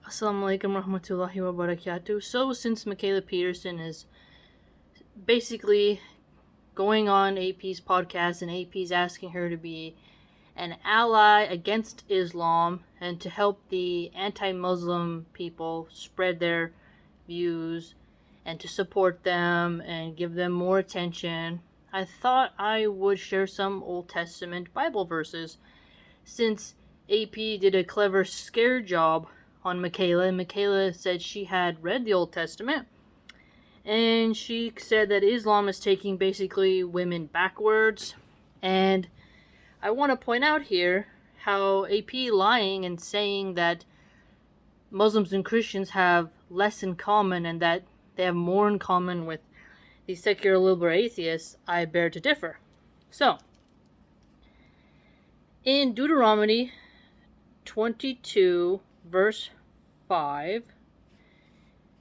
Assalamu alaikum warahmatullahi wabarakatuh. So, since Mikhaila Peterson is basically going on AP's podcast and AP's asking her to be an ally against Islam and to help the anti-Muslim people spread their views and to support them and give them more attention, I thought I would share some Old Testament Bible verses since AP did a clever scare job on Mikhaila, and Mikhaila said she had read the Old Testament, and she said that Islam is taking basically women backwards, and I want to point out here how AP lying and saying that Muslims and Christians have less in common and that they have more in common with the secular liberal atheists, I bear to differ. So, in Deuteronomy 22, verse 5,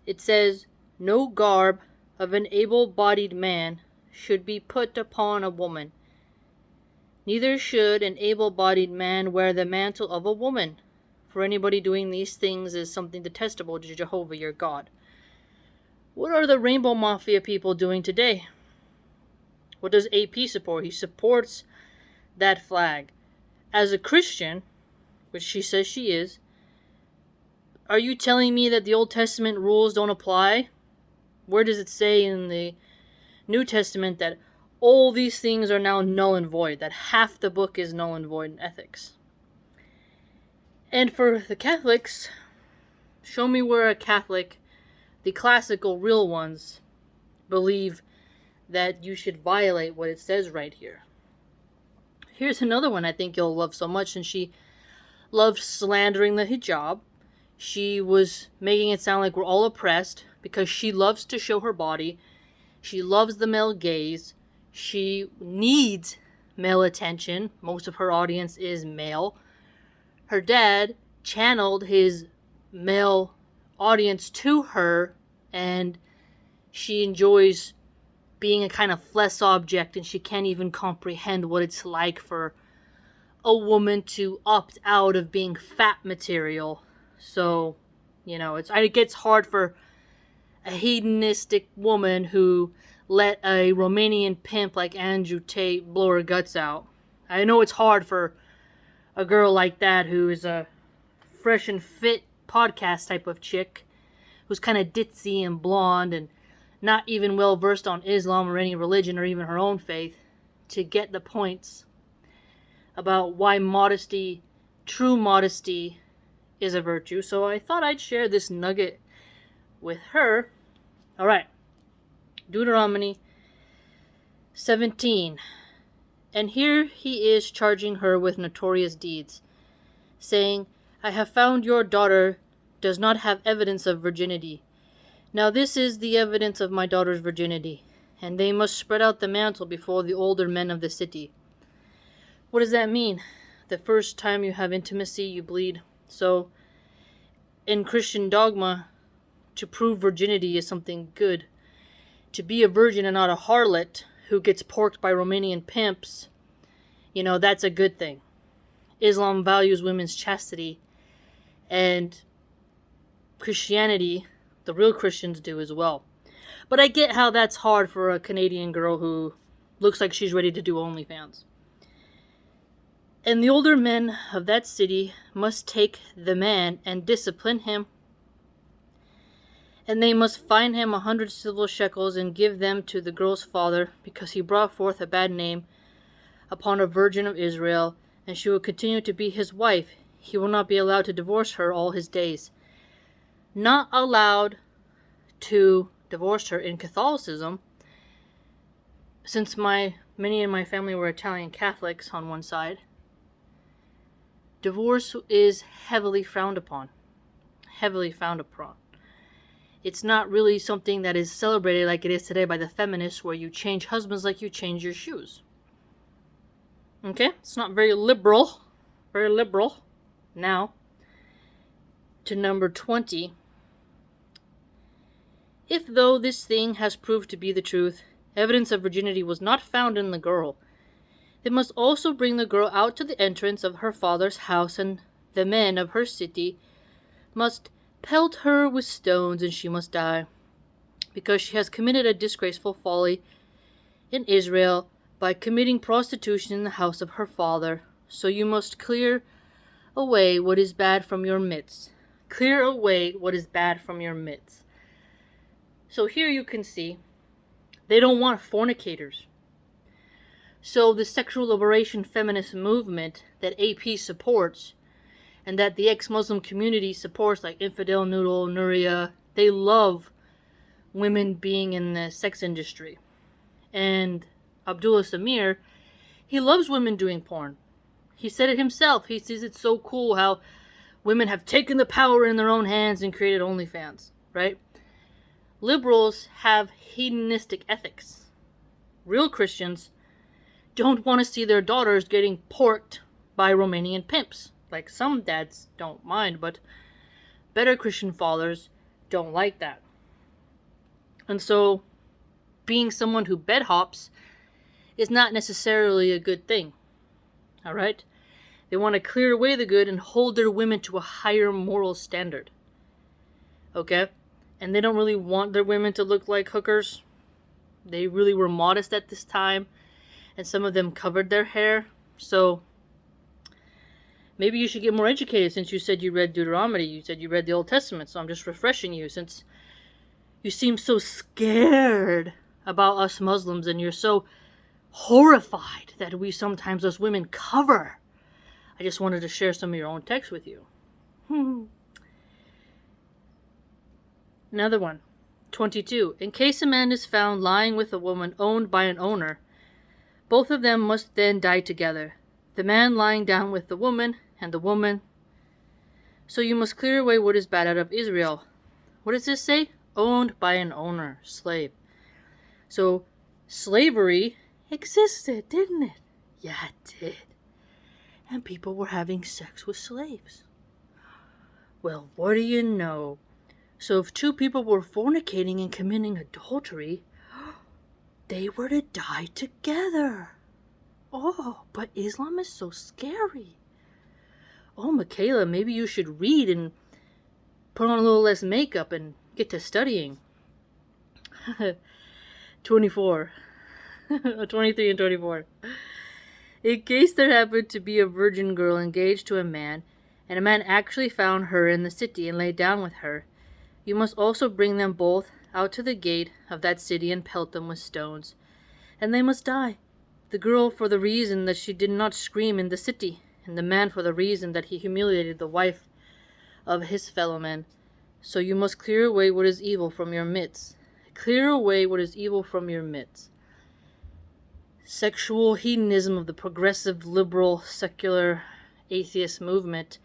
it says, "No garb of an able-bodied man should be put upon a woman. Neither should an able-bodied man wear the mantle of a woman. For anybody doing these things is something detestable to Jehovah your God." What are the Rainbow Mafia people doing today? What does AP support? He supports that flag. As a Christian, which she says she is, are you telling me that the Old Testament rules don't apply? Where does it say in the New Testament that all these things are now null and void, that half the book is null and void in ethics? And for the Catholics, show me where a Catholic, the classical real ones, believe that you should violate what it says right here. Here's another one I think you'll love so much, and she loved slandering the hijab. She was making it sound like we're all oppressed because she loves to show her body. She loves the male gaze. She needs male attention. Most of her audience is male. Her dad channeled his male audience to her, and she enjoys being a kind of flesh object, and she can't even comprehend what it's like for a woman to opt out of being fat material. So, it gets hard for a hedonistic woman who let a Romanian pimp like Andrew Tate blow her guts out. I know it's hard for a girl like that who is a fresh and fit podcast type of chick, who's kind of ditzy and blonde and not even well versed on Islam or any religion or even her own faith, to get the points about why modesty, true modesty, is a virtue. So I thought I'd share this nugget with her. Alright, Deuteronomy 17. "And here he is charging her with notorious deeds, saying, I have found your daughter does not have evidence of virginity. Now this is the evidence of my daughter's virginity, and they must spread out the mantle before the older men of the city." What does that mean? The first time you have intimacy, you bleed. So, in Christian dogma, to prove virginity is something good. To be a virgin and not a harlot who gets porked by Romanian pimps, that's a good thing. Islam values women's chastity, and Christianity, the real Christians, do as well. But I get how that's hard for a Canadian girl who looks like she's ready to do OnlyFans. "And the older men of that city must take the man and discipline him. And they must fine him 100 silver shekels and give them to the girl's father, because he brought forth a bad name upon a virgin of Israel, and she will continue to be his wife. He will not be allowed to divorce her all his days." Not allowed to divorce her in Catholicism, since many in my family were Italian Catholics on one side. Divorce is heavily frowned upon. Heavily frowned upon. It's not really something that is celebrated like it is today by the feminists, where you change husbands like you change your shoes. Okay? It's not very liberal. Very liberal. Now, to number 20. "If though this thing has proved to be the truth, evidence of virginity was not found in the girl, they must also bring the girl out to the entrance of her father's house, and the men of her city must Pelt her with stones, and she must die, because she has committed a disgraceful folly in Israel by committing prostitution in the house of her father. So you must clear away what is bad from your midst. Clear away what is bad from your midst. So here you can see they don't want fornicators. So the sexual liberation feminist movement that AP supports and that the ex-Muslim community supports, like Infidel Noodle, Nuria, they love women being in the sex industry. And Abdullah Samir, he loves women doing porn. He said it himself. He says it's so cool how women have taken the power in their own hands and created OnlyFans, right? Liberals have hedonistic ethics. Real Christians don't want to see their daughters getting porked by Romanian pimps. Like, some dads don't mind, but better Christian fathers don't like that. And so, being someone who bed hops is not necessarily a good thing. Alright? They want to clear away the good and hold their women to a higher moral standard. Okay? And they don't really want their women to look like hookers. They really were modest at this time, and some of them covered their hair. So maybe you should get more educated, since you said you read Deuteronomy. You said you read the Old Testament, so I'm just refreshing you, since you seem so scared about us Muslims, and you're so horrified that we sometimes, us women, cover. I just wanted to share some of your own text with you. Another one. 22. In case a man is found lying with a woman owned by an owner, both of them must then die together, the man lying down with the woman, and the woman. So you must clear away what is bad out of Israel. What does this say? Owned by an owner, slave. So slavery existed, didn't it? Yeah, it did. And people were having sex with slaves. Well, what do you know? So if two people were fornicating and committing adultery, they were to die together. Oh, but Islam is so scary. Oh, Mikhaila, maybe you should read and put on a little less makeup and get to studying. 24. 23 and 24. In case there happened to be a virgin girl engaged to a man, and a man actually found her in the city and lay down with her, you must also bring them both out to the gate of that city and pelt them with stones, and they must die. The girl for the reason that she did not scream in the city, and the man for the reason that he humiliated the wife of his fellow man. So you must clear away what is evil from your midst. Clear away what is evil from your midst. Sexual hedonism of the progressive, liberal, secular, atheist movement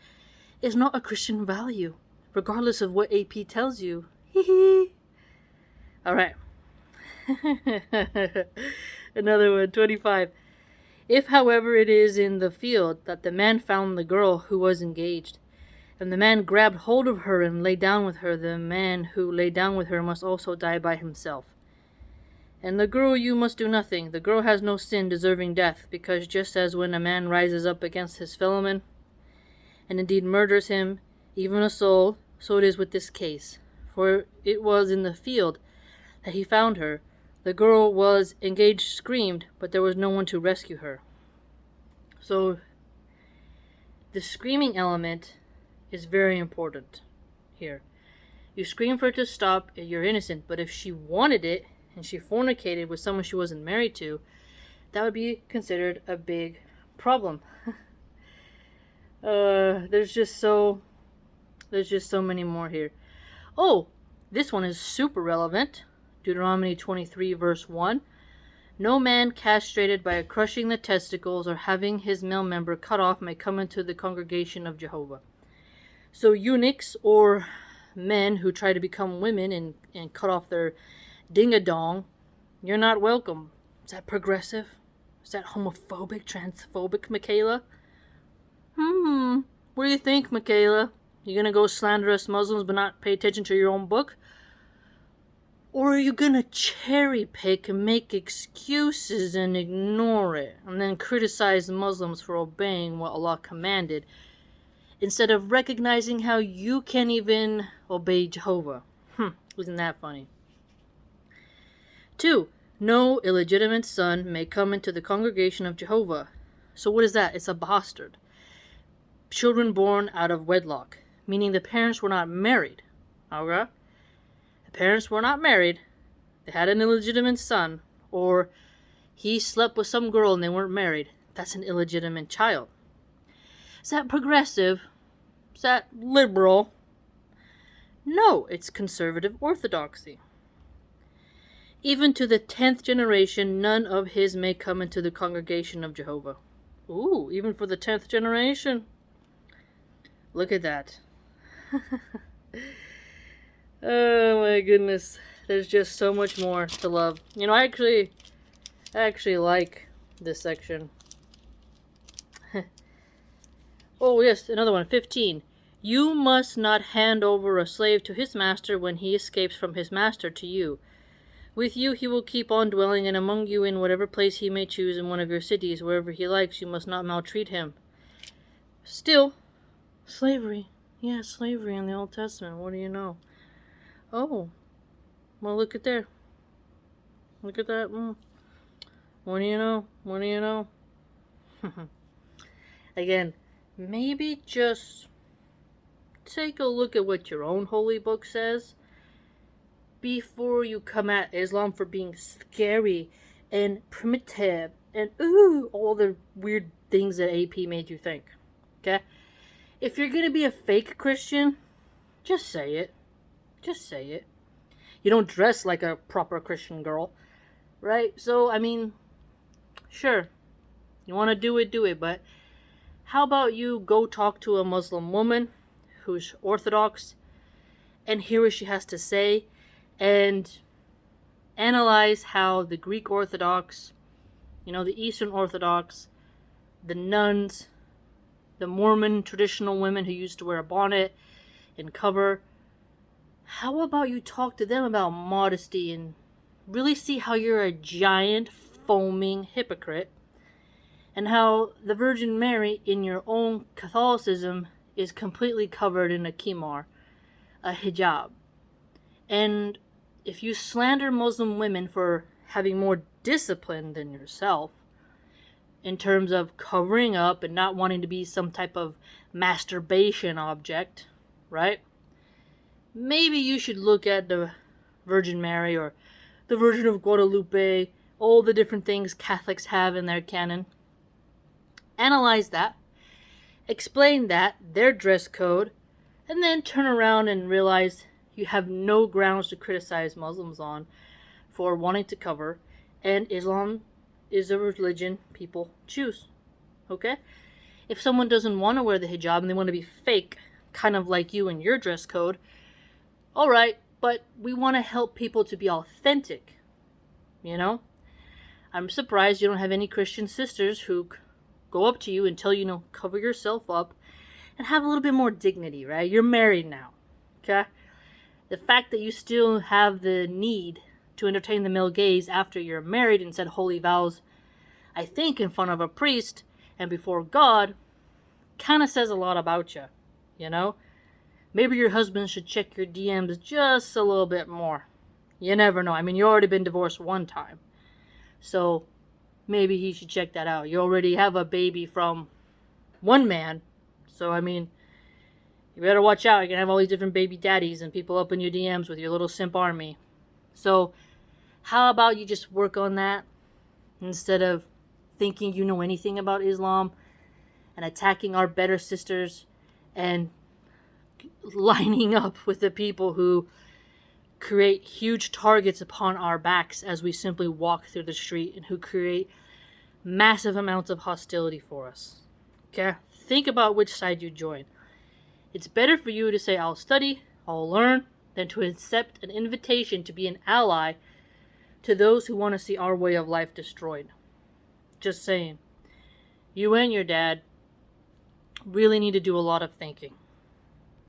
is not a Christian value, regardless of what AP tells you. Alright. Another one, 25. If, however, it is in the field that the man found the girl who was engaged, and the man grabbed hold of her and lay down with her, the man who lay down with her must also die by himself. And the girl, you must do nothing. The girl has no sin deserving death, because just as when a man rises up against his fellow man, and indeed murders him, even a soul, so it is with this case. For it was in the field that he found her. The girl was engaged, screamed, but there was no one to rescue her. So the screaming element is very important here. You scream for it to stop, you're innocent, but if she wanted it, and she fornicated with someone she wasn't married to, that would be considered a big problem. There's just so many more here. Oh, this one is super relevant. Deuteronomy 23 verse 1. No man castrated by crushing the testicles or having his male member cut off may come into the congregation of Jehovah. So eunuchs or men who try to become women and cut off their ding-a-dong, you're not welcome. Is that progressive? Is that homophobic, transphobic, Mikhaila? What do you think, Mikhaila? You gonna go slander us Muslims but not pay attention to your own book? Or are you gonna cherry pick and make excuses and ignore it, and then criticize the Muslims for obeying what Allah commanded, instead of recognizing how you can't even obey Jehovah. Isn't that funny? 2. No illegitimate son may come into the congregation of Jehovah. So what is that? It's a bastard. Children born out of wedlock, meaning the parents were not married. Okay? The parents were not married. They had an illegitimate son, or he slept with some girl and they weren't married. That's an illegitimate child. Is that progressive? Is that liberal? No, it's conservative orthodoxy. Even to the 10th generation, none of his may come into the congregation of Jehovah. Ooh, even for the 10th generation. Look at that. Oh my goodness. There's just so much more to love. You know, I actually like this section. Oh yes, another one. 15. You must not hand over a slave to his master when he escapes from his master to you. With you he will keep on dwelling, and among you in whatever place he may choose in one of your cities. Wherever he likes, you must not maltreat him. Still, slavery. Yeah, slavery in the Old Testament. What do you know? Oh, well, look at there. Look at that. What do you know? What do you know? Again, maybe just take a look at what your own holy book says before you come at Islam for being scary and primitive and all the weird things that AP made you think. Okay? If you're going to be a fake Christian, just say it. Just say it. You don't dress like a proper Christian girl, right? So, I mean, sure, you want to do it, but how about you go talk to a Muslim woman who's Orthodox and hear what she has to say and analyze how the Greek Orthodox, the Eastern Orthodox, the nuns, the Mormon traditional women who used to wear a bonnet and cover, how about you talk to them about modesty and really see how you're a giant foaming hypocrite, and how the Virgin Mary in your own Catholicism is completely covered in a khimar, a hijab. And if you slander Muslim women for having more discipline than yourself, in terms of covering up and not wanting to be some type of masturbation object, right? Maybe you should look at the Virgin Mary or the Virgin of Guadalupe, all the different things Catholics have in their canon. Analyze that, explain that, their dress code, and then turn around and realize you have no grounds to criticize Muslims on for wanting to cover, and Islam is a religion people choose. Okay? If someone doesn't want to wear the hijab and they want to be fake, kind of like you and your dress code, alright, but we want to help people to be authentic. I'm surprised you don't have any Christian sisters who go up to you and tell you, cover yourself up and have a little bit more dignity, right? You're married now, okay? The fact that you still have the need to entertain the male gaze after you're married and said holy vows, I think in front of a priest and before God, kind of says a lot about you, Maybe your husband should check your DMs just a little bit more. You never know. I mean, you already been divorced one time. So, maybe he should check that out. You already have a baby from one man. So, I mean, you better watch out. You can have all these different baby daddies and people up in your DMs with your little simp army. So, how about you just work on that instead of thinking you know anything about Islam and attacking our better sisters and lining up with the people who create huge targets upon our backs as we simply walk through the street and who create massive amounts of hostility for us. Okay? Think about which side you join. It's better for you to say, I'll study, I'll learn, than to accept an invitation to be an ally to those who want to see our way of life destroyed. Just saying. You and your dad really need to do a lot of thinking.